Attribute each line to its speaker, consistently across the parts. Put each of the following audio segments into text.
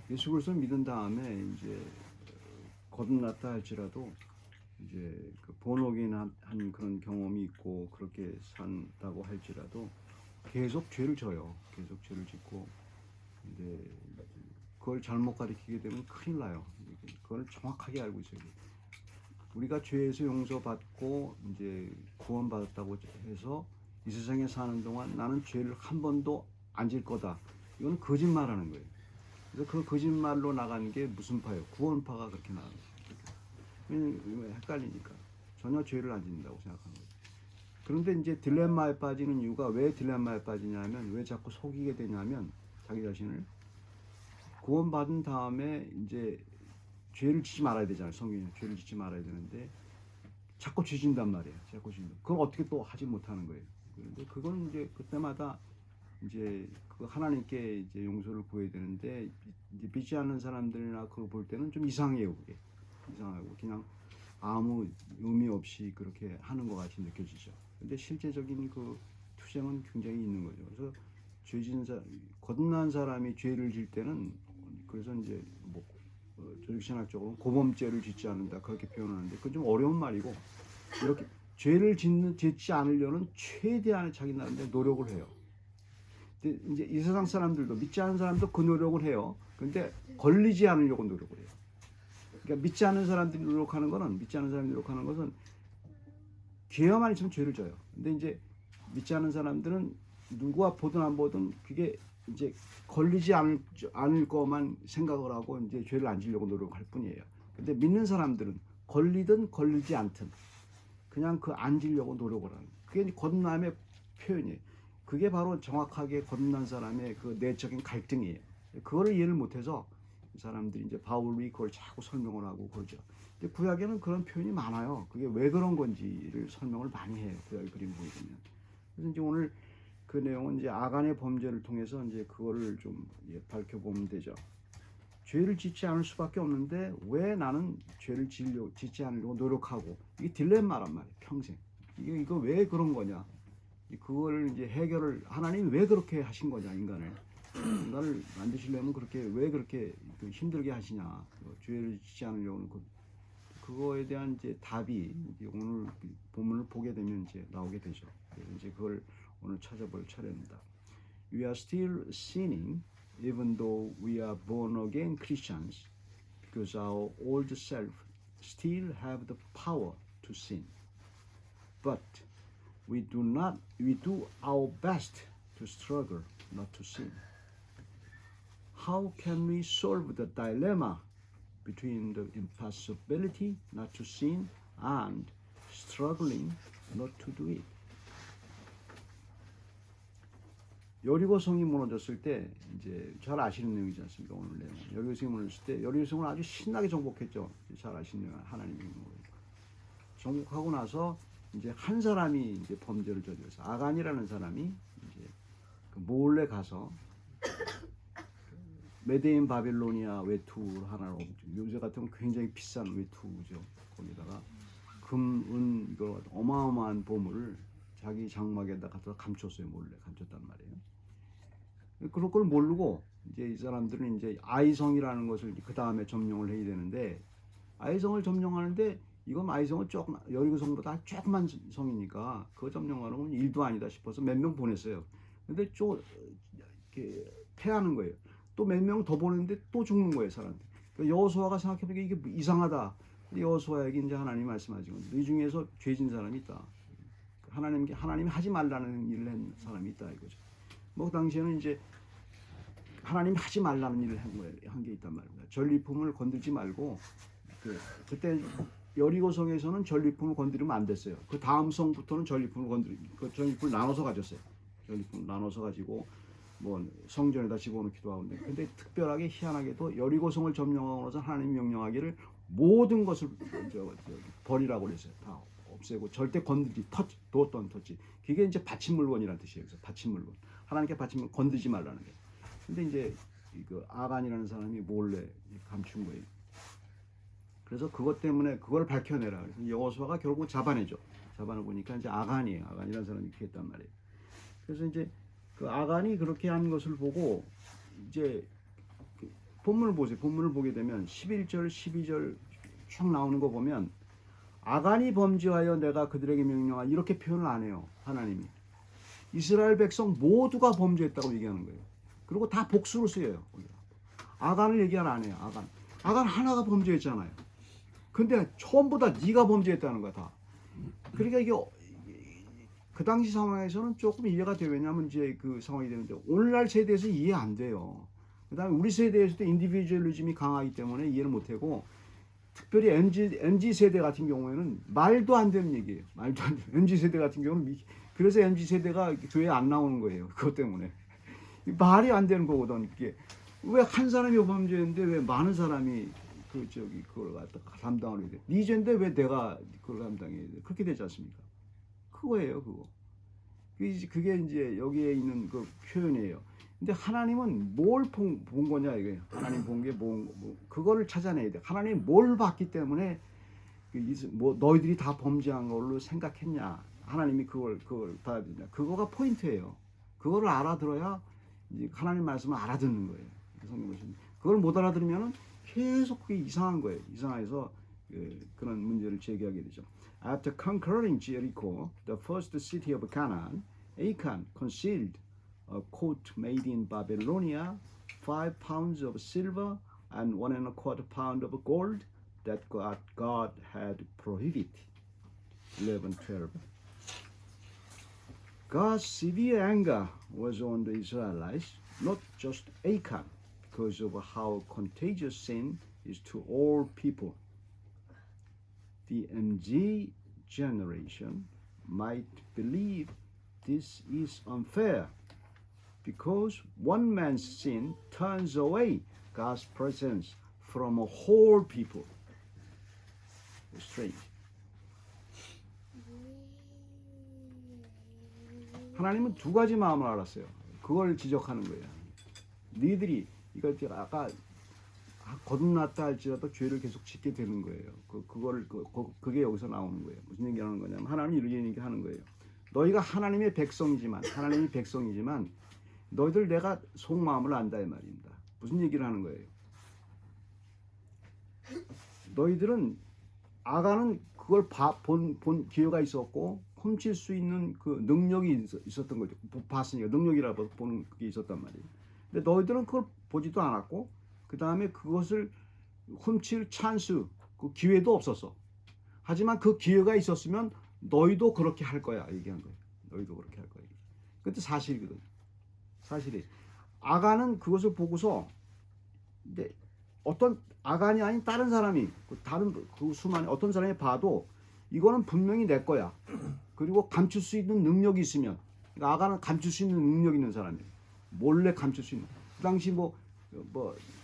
Speaker 1: 예수 그리스도를 믿은 다음에 이제 거듭났다 할지라도 이제 그 본어게인 한 그런 경험이 있고 그렇게 산다고 할지라도 계속 죄를 져요. 계속 죄를 짓고 이제 그걸 잘못 가리키게 되면 큰일 나요. 그걸 정확하게 알고 있어요. 우리가 죄에서 용서받고 이제 구원받았다고 해서 이 세상에 사는 동안 나는 죄를 한 번도 안 질 거다. 이건 거짓말하는 거예요. 그래서 그 거짓말로 나간 게 무슨 파예요? 구원파가 그렇게 나가는 거예요. 헷갈리니까 전혀 죄를 안 짓는다고 생각하는 거예요. 그런데 이제 딜레마에 빠지는 이유가 왜 딜레마에 빠지냐면 왜 자꾸 속이게 되냐면 자기 자신을 구원받은 다음에 이제 죄를 짓지 말아야 되잖아요. 성경에 죄를 짓지 말아야 되는데 자꾸 죄진단 말이에요. 자꾸 죄진다. 그걸 어떻게 또 하지 못하는 거예요. 그런데 그건 이제 그때마다 이제 그 하나님께 이제 용서를 구해야 되는데 이제 믿지 않는 사람들이나 그거 볼 때는 좀 이상해요. 그게 이상하고 그냥 아무 의미 없이 그렇게 하는 것 같이 느껴지죠. 근데 실제적인 그 투쟁은 굉장히 있는 거죠. 그래서 거듭난 사람이 죄를 질 때는 그래서 이제 뭐 조직신학적으로 고범죄를 짓지 않는다 그렇게 표현하는데 그건 좀 어려운 말이고 이렇게 죄를 짓지 않으려는 최대한의 자기 나름대로 노력을 해요. 근데 이제 이 세상 사람들도 믿지 않는 사람도 그 노력을 해요. 근데 걸리지 않으려고 노력을 해요. 그러니까 믿지 않는 사람들이 노력하는 것은 기회만 있으면 죄를 져요. 근데 이제 믿지 않는 사람들은 누구와 보든 안 보든 그게 이제 걸리지 않을 것만 생각을 하고 이제 죄를 안 지려고 노력할 뿐이에요. 근데 믿는 사람들은 걸리든 걸리지 않든 그냥 그 안 지려고 노력을 하는. 그게 거듭남의 표현이에요. 그게 바로 정확하게 거듭난 사람의 그 내적인 갈등이에요. 그거를 이해를 못해서 사람들이 이제 바울이 그걸 자꾸 설명을 하고 그러죠. 근데 구약에는 그런 표현이 많아요. 그게 왜 그런 건지를 설명을 많이 해요. 구약 그림 보시면. 그래서 이제 오늘 그 내용은 이제 아간의 범죄를 통해서 이제 그거를 좀 밝혀보면 되죠. 죄를 짓지 않을 수밖에 없는데 왜 나는 죄를 짓지 않으려고 노력하고 이게 딜레마란 말이에요. 평생 이거 왜 그런 거냐? 그걸 이제 해결을 하나님이 왜 그렇게 하신 거냐 인간을 만드시려면 그렇게 왜 그렇게 힘들게 하시냐? 죄를 짓지 않으려는 그거에 대한 이제 답이 이제 오늘 본문을 보게 되면 이제 나오게 되죠. 이제 그걸 오늘 찾아볼 차례입니다. We are still sinning even though we are born again Christians because our old self still have the power to sin. But we do our best to struggle not to sin. How can we solve the dilemma between the impossibility not to sin and struggling not to do it? 여리고성이 무너졌을 때 이제 잘 아시는 내용이지 않습니까? 오늘 내용. 여리고성이 무너졌을 때 여리고성을 아주 신나게 정복했죠. 잘 아시는 내용 하나님이 정복하고 나서 이제 한 사람이 이제 범죄를 저질러서 아간이라는 사람이 이제 그 몰래 가서 메데인 바빌로니아 외투 하나로 요새 같으면 굉장히 비싼 외투죠. 거기다가 금, 은 이거 어마어마한 보물을 자기 장막에다 갖다 감췄어요. 몰래 감췄단 말이에요. 그런 걸 모르고 이제 이 사람들은 이제 아이성이라는 것을 그 다음에 점령을 해야 되는데 아이성을 점령하는데 이건 아이성은 조금 여리고성보다 조그만 성이니까 그거 점령하는 건 일도 아니다 싶어서 몇 명 보냈어요. 근데 이렇게 패하는 거예요. 또 몇 명 더 보냈는데 또 죽는 거예요, 사람들. 그러니까 여호수아가 생각해보니까 이게 이상하다. 여호수아에게 이제 하나님이 말씀하시고 이 중에서 죄진 사람이 있다. 하나님이 하지 말라는 일을 한 사람이 있다 이거죠. 뭐 당시에는 이제 하나님이 하지 말라는 일을 한 게 있단 말입니다. 전리품을 건들지 말고 그때 여리고성에서는 전리품을 건드리면 안 됐어요. 그 다음 성부터는 그 전리품을 나눠서 가졌어요. 전리품을 나눠서 가지고 뭐 성전에다 집어넣기도 하고 근데 특별하게 희한하게도 여리고성을 점령하고 나서 하나님이 명령하기를 모든 것을 버리라고 그랬어요. 다 없애고 절대 건드리지 도던 터치. 그게 이제 바친 물건이라는 뜻이에요. 그래서 바친 물건. 하나님께 바친 물건 건드리지 말라는 거예요. 근데 이제 그 아간이라는 사람이 몰래 감춘 거예요. 그래서 그것 때문에 그걸 밝혀내라. 그래서 여호수아가 결국 잡아내죠. 잡아내보니까 이제 아간이에요. 아간이라는 사람이 이렇게 했단 말이에요. 그래서 이제 그 아간이 그렇게 한 것을 보고 이제 본문을 보세요. 본문을 보게 되면 11절, 12절 쭉 나오는 거 보면 아간이 범죄하여 내가 그들에게 명령한 이렇게 표현을 안 해요. 하나님이. 이스라엘 백성 모두가 범죄했다고 얘기하는 거예요. 그리고 다 복수로 쓰여요. 아간을 얘기 안 해요. 아간 하나가 범죄했잖아요. 근데 처음부 다 네가 범죄했다는 거야 다. 그러니까 이게 그 당시 상황에서는 조금 이해가 돼요. 왜냐하면 이제 그 상황이 되는데 오늘날 세대에서 이해 안 돼요. 그다음에 우리 세대에서도 인디비주얼리즘이 강하기 때문에 이해를 못하고 특별히 MZ 세대 같은 경우에는 말도 안 되는 얘기예요. 말도 안 되는. MZ 세대 같은 경우는 그래서 MZ 세대가 교회에 안 나오는 거예요. 그것 때문에 말이 안 되는 거거든. 이게 왜 한 사람이 범죄했는데 왜 많은 사람이 그걸 갖다 담당을 해야 돼? 네 죄인데 왜 내가 그걸 담당해야 돼? 그렇게 되지 않습니까? 그거예요, 그거. 그게 이제 여기에 있는 그 표현이에요. 근데 하나님은 뭘 본 거냐 이거예요. 하나님 본 게 그거를 찾아내야 돼. 하나님 뭘 봤기 때문에 뭐 너희들이 다 범죄한 걸로 생각했냐? 하나님이 그걸 봐야 되냐? 그거가 포인트예요. 그거를 알아들어야 이제 하나님 말씀을 알아듣는 거예요. 그걸 못 알아들으면은 계속 그게 이상한 거예요. 이상해서 그런 문제를 제기하게 되죠. After conquering Jericho, the first city of Canaan, Achan concealed a coat made in Babylonia, 5 pounds of silver, and 1.25 pound of gold that God had prohibited. 11:12. God's severe anger was on the Israelites, not just Achan, because of how contagious sin is to all people. The MZ generation might believe this is unfair because one man's sin turns away God's presence from a whole people. Strange. 하나님은 두 가지 마음을 알았어요. 그걸 지적하는 거예요. 니들이 이거 아까 거듭났다 할지라도 죄를 계속 짓게 되는 거예요. 그게 여기서 나오는 거예요. 무슨 얘기하는 거냐면 하나님이 이렇게 얘기하는 거예요. 너희가 하나님의 백성이지만 너희들 내가 속마음을 안다 이 말입니다. 무슨 얘기를 하는 거예요? 너희들은 아가는 그걸 본 기회가 있었고 훔칠 수 있는 그 능력이 있었던 거죠. 봤으니까 능력이라고 보는 게 있었단 말이에요. 근데 너희들은 그걸 보지도 않았고 그 다음에 그것을 훔칠 찬스, 그 기회도 없었어. 하지만 그 기회가 있었으면 너희도 그렇게 할 거야 얘기한 거예요. 너희도 그렇게 할 거야. 그때 사실이거든. 사실이. 아간은 그것을 보고서 근데 어떤 아간이 아닌 다른 사람이 다른 그 수많은 어떤 사람이 봐도 이거는 분명히 내 거야. 그리고 감출 수 있는 능력이 있으면 그러니까 아간은 감출 수 있는 능력 있는 사람이에요. 몰래 감출 수 있는. 그 당시 뭐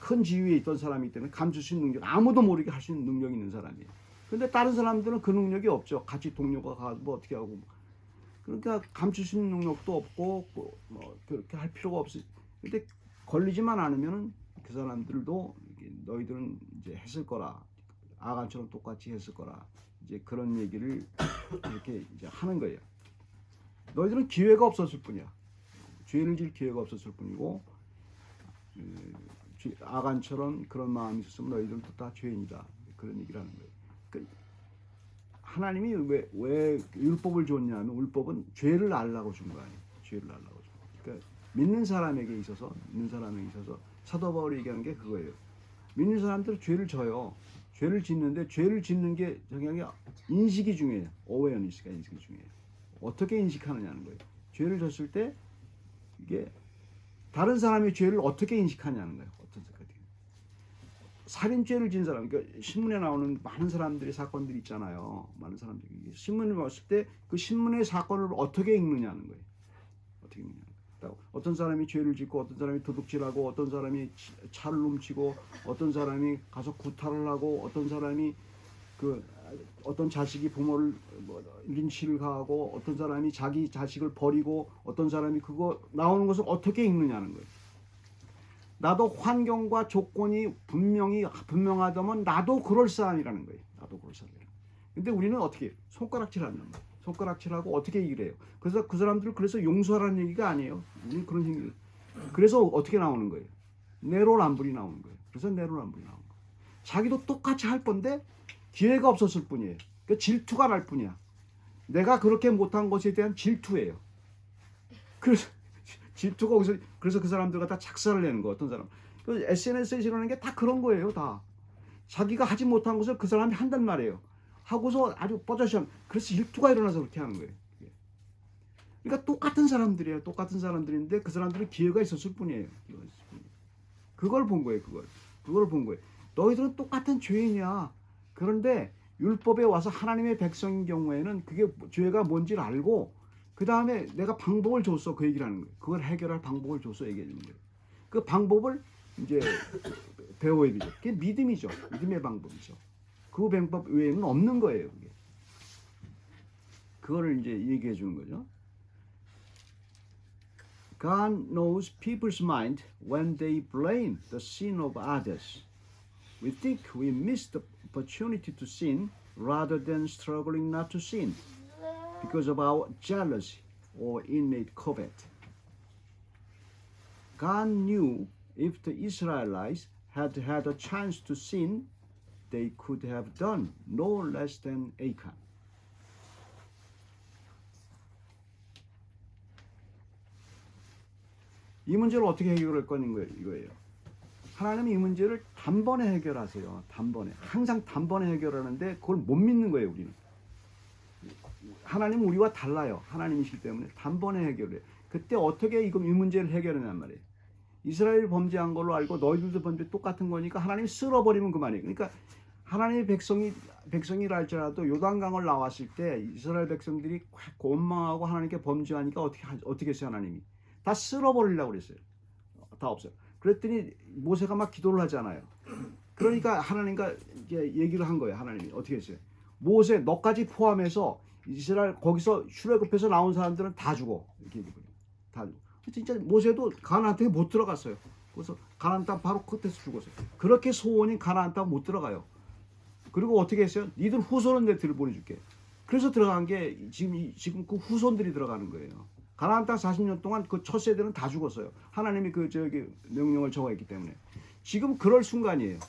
Speaker 1: 큰 지위에 있던 사람이기 때문에 감출 수 있는 능력, 아무도 모르게 할 수 있는 능력이 있는 사람이에요. 근데 다른 사람들은 그 능력이 없죠. 같이 동료가 가서 뭐 어떻게 하고. 그러니까 감출 수 있는 능력도 없고 뭐 그렇게 할 필요가 없어요. 근데 걸리지만 않으면은 그 사람들도 너희들은 이제 했을 거라. 아간처럼 똑같이 했을 거라. 이제 그런 얘기를 이렇게 이제 하는 거예요. 너희들은 기회가 없었을 뿐이야. 죄를 질 기회가 없었을 뿐이고 아간처럼 그런 마음이 있었으면 너희들도 다 죄인이다. 그런 얘기를 하는 거예요. 하나님이 왜 율법을 줬냐면 율법은 죄를 알라고 준 거 아니에요. 죄를 알라고 준 거. 그러니까 믿는 사람에게 있어서 사도 바울이 얘기하는 게 그거예요. 믿는 사람들은 죄를 져요. 죄를 짓는데 죄를 짓는 게 정확히 인식이 중요해요. 어웨어니스가 인식이 중요해요. 어떻게 인식하느냐는 거예요. 죄를 졌을 때 이게 다른 사람의 죄를 어떻게 인식하냐는 거예요. 어떤 생각이. 살인죄를 진 사람, 그러니까 신문에 나오는 많은 사람들의 사건들이 있잖아요. 많은 사람들이 신문을 봤을 때 그 신문의 사건을 어떻게 읽느냐는 거예요. 어떻게 읽느냐. 어떤 사람이 죄를 짓고 어떤 사람이 도둑질하고 어떤 사람이 차를 훔치고 어떤 사람이 가서 구타를 하고 어떤 사람이 어떤 자식이 부모를 린치를 가하고 어떤 사람이 자기 자식을 버리고 어떤 사람이 그거 나오는 것을 어떻게 읽느냐는 거예요. 나도 환경과 조건이 분명하다면 나도 그럴 사람이라는 거예요. 나도 그럴 사람이라는 거예요. 근데 우리는 어떻게 손가락질하는 거예요. 손가락질하고 어떻게 얘기를 해요. 그래서 그 사람들을 그래서 용서하라는 얘기가 아니에요. 우리는 그런 얘기를. 그래서 어떻게 나오는 거예요. 내로남불이 나오는 거예요. 그래서 내로남불이 나온 거예요. 자기도 똑같이 할 건데 기회가 없었을 뿐이에요. 그 질투가 날 뿐이야. 내가 그렇게 못한 것에 대한 질투예요. 그래서 질투가 거기서 그래서 그 사람들과 다 작사를 내는 거. 어떤 사람 그 SNS에 일어나는 게 다 그런 거예요. 다 자기가 하지 못한 것을 그 사람이 한단 말이에요. 하고서 아주 뻐져시한 그래서 질투가 일어나서 그렇게 하는 거예요. 그러니까 똑같은 사람들이에요. 똑같은 사람들인데 그 사람들은 기회가 있었을 뿐이에요. 그걸 본 거예요. 그걸 본 거예요. 너희들은 똑같은 죄인이야. 그런데 율법에 와서 하나님의 백성인 경우에는 그게 죄가 뭔지를 알고 그 다음에 내가 방법을 줬어. 그 얘기를 하는 거예요. 그걸 해결할 방법을 줬어. 얘기해 주는 거예요. 그 방법을 이제 배워야 되죠. 그게 믿음이죠. 믿음의 방법이죠. 그 방법 외에는 없는 거예요. 그게. 그거를 이제 얘기해 주는 거죠. God knows people's mind when they blame the sin of others. We think we missed the opportunity to sin rather than struggling not to sin because of our jealousy or innate covet. God knew if the Israelites had had a chance to sin, they could have done no less than Achan. 이 문제를 어떻게 해결할 거는 거예요? 이거예요. 하나님이 이 문제를 단번에 해결하세요. 단번에. 항상 단번에 해결하는데 그걸 못 믿는 거예요, 우리는. 하나님은 우리와 달라요. 하나님이시기 때문에 단번에 해결해요. 그때 어떻게 이 문제를 해결하냔 말이에요. 이스라엘 범죄한 걸로 알고 너희들도 범죄 똑같은 거니까 하나님이 쓸어버리면 그만이에요. 그러니까 하나님의 백성이라 할지라도 요단강을 나왔을 때 이스라엘 백성들이 원망하고 하나님께 범죄하니까 어떻게 했어요, 하나님이? 다 쓸어버리려고 그랬어요. 다 없어요. 그랬더니 모세가 막 기도를 하잖아요. 그러니까 하나님과 이제 얘기를 한 거예요. 하나님이 어떻게 했어요? 모세 너까지 포함해서 이스라엘 거기서 출애굽해서 나온 사람들은 다 죽어. 이렇게 얘기해요. 다 죽어. 진짜 모세도 가나안 땅에 못 들어갔어요. 그래서 가나안 땅 바로 끝에서 죽었어요. 그렇게 소원인 가나안 땅 못 들어가요. 그리고 어떻게 했어요? 니들 후손은 내 들어보내줄게. 그래서 들어간 게 지금 그 후손들이 들어가는 거예요. 가나안 땅 40년 동안 그 첫 세대는 다 죽었어요. 하나님이 그 명령을 정했기 때문에. 지금 그럴 순간이에요.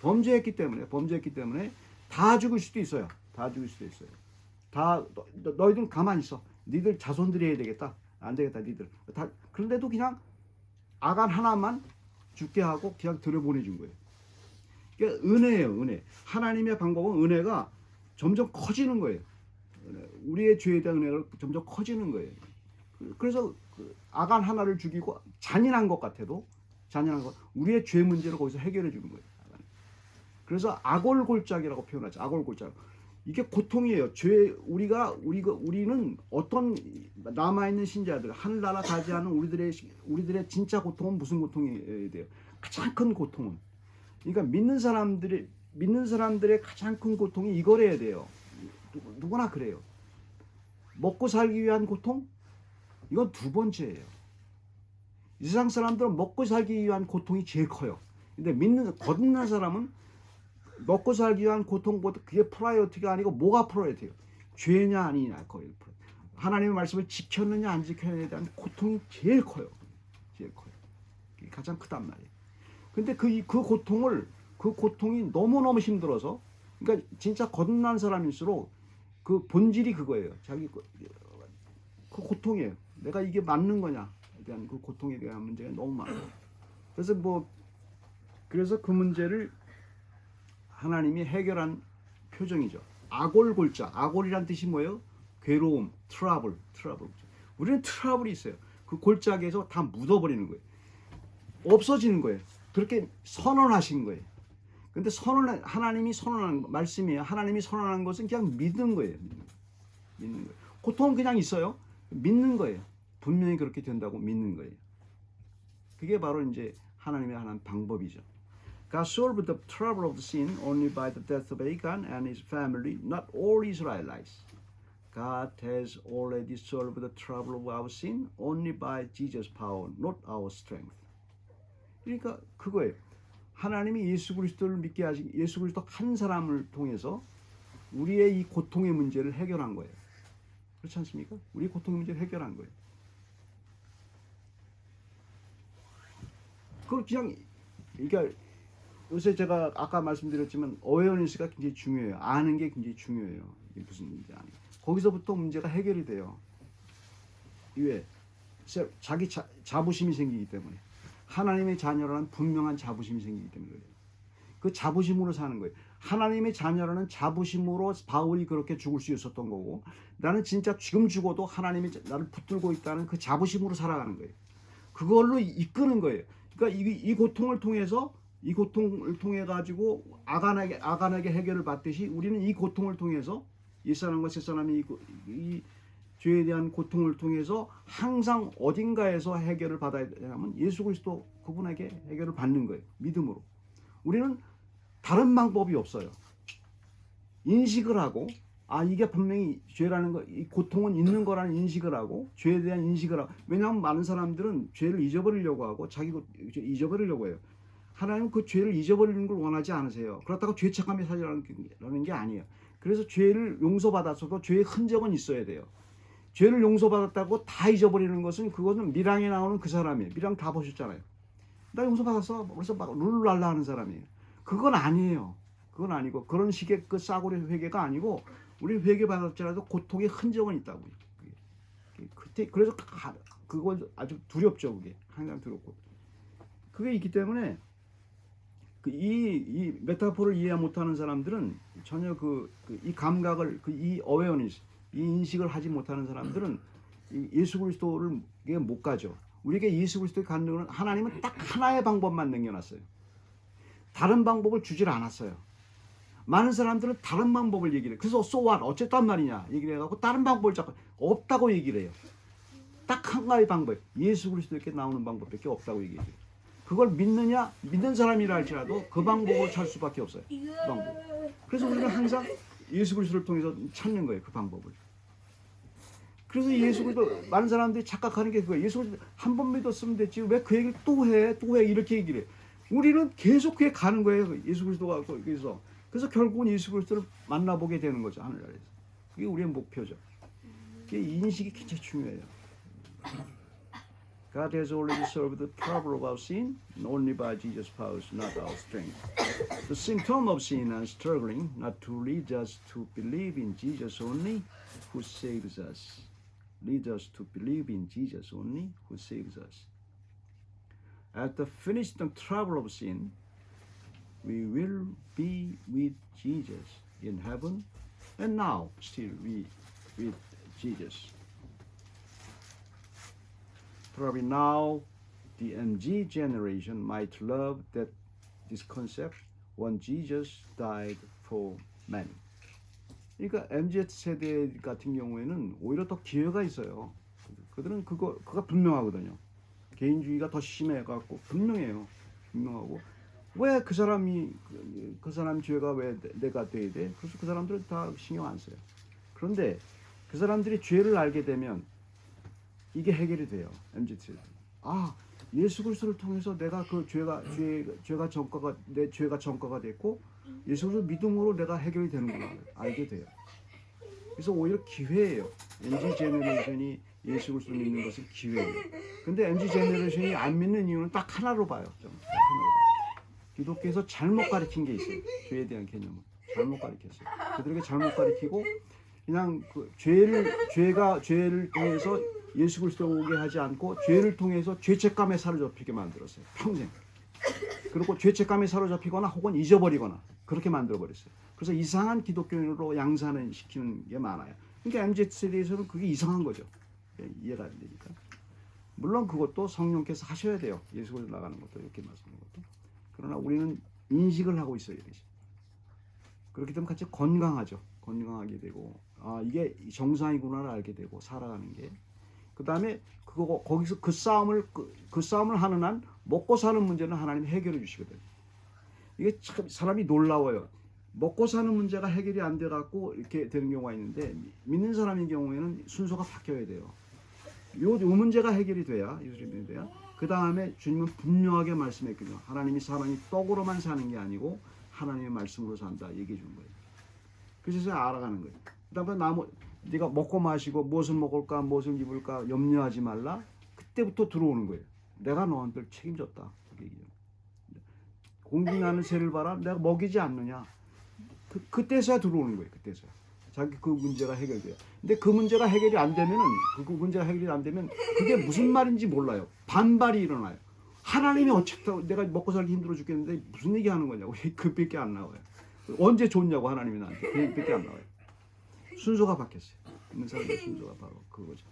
Speaker 1: 범죄했기 때문에 다 죽을 수도 있어요. 다 죽을 수도 있어요. 다 너희들은 가만히 있어. 니들 자손들이 해야 되겠다. 안 되겠다. 니들. 다 그런데도 그냥 아간 하나만 죽게 하고 그냥 들여보내준 거예요. 그러니까 은혜예요. 은혜. 하나님의 방법은 은혜가 점점 커지는 거예요. 우리의 죄에 대한 은혜가 점점 커지는 거예요. 그래서 아간 하나를 죽이고 잔인한 것 같아도 우리의 죄 문제를 거기서 해결해 주는 거예요. 그래서 아골골짜기라고 표현하죠. 아골골짜기. 이게 고통이에요. 우리는 어떤 남아있는 신자들 하늘나라 가지 않은 우리들의 진짜 고통은 무슨 고통이 돼요? 가장 큰 고통은 그러니까 믿는 사람들의 가장 큰 고통이 이거래야 돼요. 누구나 그래요. 먹고 살기 위한 고통? 이건 두 번째예요. 이 세상 사람들은 먹고 살기 위한 고통이 제일 커요. 근데 거듭난 사람은 먹고 살기 위한 고통보다 그게 프라이어티가 아니고 뭐가 프라이어티예요? 죄냐 아니냐 거의. 하나님의 말씀을 지켰느냐 안 지켰느냐에 대한 고통이 제일 커요. 제일 커요. 그게 가장 크단 말이에요. 근데 그 고통이 너무너무 힘들어서 그러니까 진짜 거듭난 사람일수록 그 본질이 그거예요. 자기 그 고통이에요. 내가 이게 맞는 거냐에 대한 그 고통에 대한 문제가 너무 많아요. 그래서 그 문제를 하나님이 해결한 표정이죠. 아골골짜. 아골이란 뜻이 뭐예요? 괴로움, 트러블. 우리는 트러블이 있어요. 그 골짜기에서 다 묻어버리는 거예요. 없어지는 거예요. 그렇게 선언하신 거예요. 근데 하나님이 선언한 말씀이에요. 하나님이 선언한 것은 그냥 믿는 거예요. 믿는 거예요. 고통은 그냥 있어요. 믿는 거예요. 분명히 그렇게 된다고 믿는 거예요. 그게 바로 이제 하나님의 하나님 방법이죠. God solved the trouble of the sin only by the death of Achan and his family, not all Israelites. God has already solved the trouble of our sin only by Jesus' power, not our strength. 그러니까 그거예요. 하나님이 예수 그리스도를 믿게 하신 예수 그리스도 한 사람을 통해서 우리의 이 고통의 문제를 해결한 거예요. 그렇지 않습니까? 우리 고통의 문제를 해결한 거예요. 그걸 그냥 그러니까 요새 제가 아까 말씀드렸지만 어웨어니스가 굉장히 중요해요. 아는 게 굉장히 중요해요. 이게 무슨 일인지 아는. 거기서부터 문제가 해결이 돼요. 왜? 자기 자부심이 생기기 때문에. 하나님의 자녀라는 분명한 자부심이 생기기 때문에 그래요. 그 자부심으로 사는 거예요. 하나님의 자녀라는 자부심으로 바울이 그렇게 죽을 수 있었던 거고, 나는 진짜 지금 죽어도 하나님이 나를 붙들고 있다는 그 자부심으로 살아가는 거예요. 그걸로 이끄는 거예요. 그러니까 이 고통을 통해서, 이 고통을 통해 가지고 아간에게 해결을 받듯이 우리는 이 고통을 통해서, 옛사람과 새사람이 이 죄에 대한 고통을 통해서 항상 어딘가에서 해결을 받아야 되냐면 예수 그리스도 그분에게 해결을 받는 거예요. 믿음으로. 우리는 다른 방법이 없어요. 인식을 하고, 이게 분명히 죄라는 거, 이 고통은 있는 거라는 인식을 하고, 죄에 대한 인식을 하고. 왜냐하면 많은 사람들은 죄를 잊어버리려고 하고 자기 잊어버리려고 해요. 하나님은 그 죄를 잊어버리는 걸 원하지 않으세요. 그렇다고 죄책감이 사라지라는 게 아니에요. 그래서 죄를 용서받았어도 죄의 흔적은 있어야 돼요. 죄를 용서받았다고 다 잊어버리는 것은, 그것은 미랑에 나오는 그 사람이에요. 미랑 다 보셨잖아요. 나 용서받았어. 그래서 막 룰랄라 하는 사람이에요. 그건 아니에요. 그건 아니고, 그런 식의 그 싸구려 회개가 아니고, 우리 회개 받았더라도 고통의 흔적은 있다고요. 그때 그래서 그건 아주 두렵죠. 그게 항상 두렵고, 그게 있기 때문에 이 메타포를 이해 못하는 사람들은 전혀 이 감각을, 이 어웨어니스, 이 인식을 하지 못하는 사람들은 예수 그리스도를 못 가죠. 우리에게 예수 그리스도를 갖는 건, 하나님은 딱 하나의 방법만 남겨놨어요. 다른 방법을 주질 않았어요. 많은 사람들은 다른 방법을 얘기를 해요. 그래서 so what? 어쨌단 말이냐 얘기를 해갖고 다른 방법을 자꾸 없다고 얘기를 해요. 딱 한 가지 방법, 예수 그리스도께 나오는 방법밖에 없다고 얘기해요. 그걸 믿느냐, 믿는 사람이라 할지라도 그 방법을 찾을 수밖에 없어요. 그 방법. 그래서 우리는 항상 예수 그리스도를 통해서 찾는 거예요. 그 방법을. 그래서 예수 그리스도, 많은 사람들이 착각하는 게 그거예요. 예수 그리스도 한 번 믿었으면 됐지 왜 그 얘기를 또 해 이렇게 얘기를 해. 우리는 계속 그게 가는 거예요. 예수 그리스도가 거기서. 그래서 결국은 예수 그리스도를 만나보게 되는 거죠. 하늘나라에서. 그게 우리의 목표죠. 그게 인식이 굉장히 중요해요. God has already solved the problem of our sin only by Jesus' power, not our strength. The symptom of sin and struggling not to lead us to believe in Jesus only, who saves us. Lead us to believe in Jesus only, who saves us. After finishing the trouble of sin, we will be with Jesus in heaven, and now still we with Jesus. Probably now the MG generation might love this concept when Jesus died for many. 그러니까 MZ 세대 같은 경우에는 오히려 더 기회가 있어요. 그들은 그가 분명하거든요. 개인주의가 더 심해갖고 분명해요. 분명하고, 왜 그 사람이 그 사람 죄가 왜 내가 돼야 돼? 그래서 그 사람들은 다 신경 안 써요. 그런데 그 사람들이 죄를 알게 되면 이게 해결이 돼요. MZ. 예수 그리스도를 통해서 내가 그 죄가 전과가, 내 죄가 전과가 됐고 예수 그리스도 믿음으로 내가 해결이 되는구나 알게 돼요. 그래서 오히려 기회예요. MZ 제너레이션이 예수 그리스도 믿는 것은 기회예요. 근데 MZ 제너레이션이 안 믿는 이유는 딱 하나로 봐요. 하나로 봐요. 기독교에서 잘못 가르친 게 있어요. 죄에 대한 개념을 잘못 가르쳤어요. 그들에게 잘못 가르치고 그냥 죄를 통해서 예수 그리스도 오게 하지 않고 죄를 통해서 죄책감에 사로잡히게 만들었어요. 평생. 그리고 죄책감에 사로잡히거나 혹은 잊어버리거나 그렇게 만들어버렸어요. 그래서 이상한 기독교인으로 양산을 시키는 게 많아요. 그러니까 MZ 세대에서는 그게 이상한 거죠. 이해가 안 되니까. 물론 그것도 성령께서 하셔야 돼요. 예수 그리스도 나가는 것도, 이렇게 말씀하는 것도. 그러나 우리는 인식을 하고 있어야 되지. 그렇기 때문에 같이 건강하죠. 건강하게 되고, 이게 정상이구나를 알게 되고 살아가는 게. 그 다음에 거기서 그 싸움을 하는 한 먹고 사는 문제는 하나님이 해결해 주시거든요. 이게 참 사람이 놀라워요. 먹고 사는 문제가 해결이 안 돼 갖고 이렇게 되는 경우가 있는데, 믿는 사람인 경우에는 순서가 바뀌어야 돼요. 요 문제가 해결이 돼야, 예수님이 돼야. 그 다음에 주님은 분명하게 말씀했거든요. 하나님이 사람이 떡으로만 사는 게 아니고 하나님의 말씀으로 산다 얘기해 주는 거예요. 그래서 알아가는 거예요. 그 다음에 네가 먹고 마시고 무엇을 먹을까 무엇을 입을까 염려하지 말라. 그때부터 들어오는 거예요. 내가 너한테를 책임졌다. 얘기해요. 공중나는 새를 봐라. 내가 먹이지 않느냐. 그때서야 들어오는 거예요. 그때서야. 자기 그 문제가 해결돼요. 근데 그 문제가 해결이 안 되면은 그 문제가 해결이 안 되면 그게 무슨 말인지 몰라요. 반발이 일어나요. 하나님이 어쨌든 내가 먹고 살기 힘들어 죽겠는데 무슨 얘기하는 거냐고. 그밖에 안 나와요. 언제 줬냐고 하나님이 나한테. 그밖에 안 나와요. 순서가 바뀌었어요. 있는 사람의 순서가 바로 그거죠.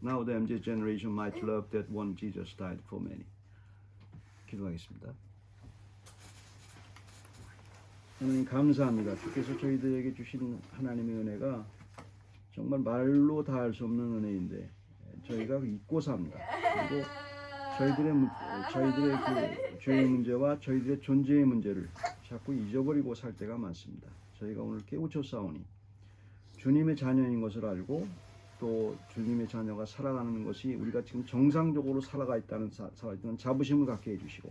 Speaker 1: Now the MZ generation might love that one Jesus died for many. 기도하겠습니다. 하나님 감사합니다. 주께서 저희들에게 주신 하나님의 은혜가 정말 말로 다 할 수 없는 은혜인데 저희가 잊고 삽니다. 그리고 저희들의 그 죄의 문제와 저희들의 존재의 문제를 자꾸 잊어버리고 살 때가 많습니다. 저희가 오늘 깨우쳤사오니 주님의 자녀인 것을 알고 또 주님의 자녀가 살아가는 것이 우리가 지금 정상적으로 살아가 있다는 자부심을 갖게 해주시고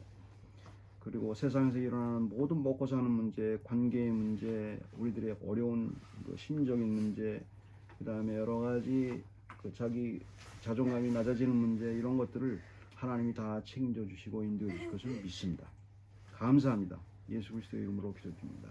Speaker 1: 그리고 세상에서 일어나는 모든 먹고 사는 문제, 관계의 문제, 우리들의 어려운 그 심적인 문제, 그 다음에 여러 가지 그 자기 자존감이 낮아지는 문제 이런 것들을 하나님이 다 책임져 주시고 인도해 주실 것을 믿습니다. 감사합니다. 예수 그리스도의 이름으로 기도드립니다.